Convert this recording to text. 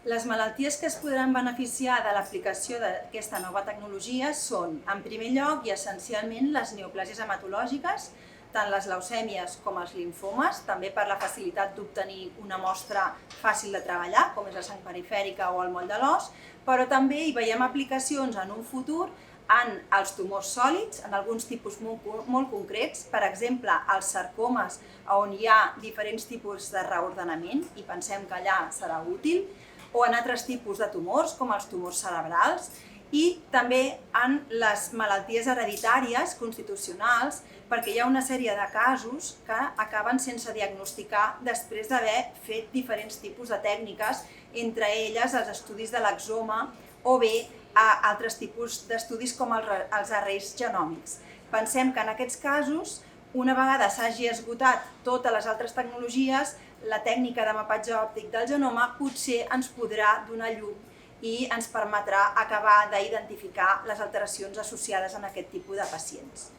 Les malalties que es podran beneficiar de l'aplicació d'aquesta nova tecnologia són, en primer lloc i essencialment, les neoplàsies hematològiques, tant les leucèmies com els limfomes, també per la facilitat d'obtenir una mostra fàcil de treballar, com és la sang perifèrica o el moll de l'os, però també hi veiem aplicacions en un futur en els tumors sòlids, en alguns tipus molt concrets, per exemple, els sarcomes, on hi ha diferents tipus de reordenament i pensem que allà serà útil, o en altres tipus de tumors, com els tumors cerebrals, i també en les malalties hereditàries constitucionals, perquè hi ha una sèrie de casos que acaben sense diagnosticar després d'haver fet diferents tipus de tècniques, entre elles els estudis de l'exoma o bé altres tipus d'estudis com els arrays genòmics. Pensem que en aquests casos, una vegada s'hagi esgotat totes les altres tecnologies, la tècnica de mapatge òptic del genoma potser ens podrà donar llum i ens permetrà acabar d'identificar les alteracions associades a aquest tipus de pacients.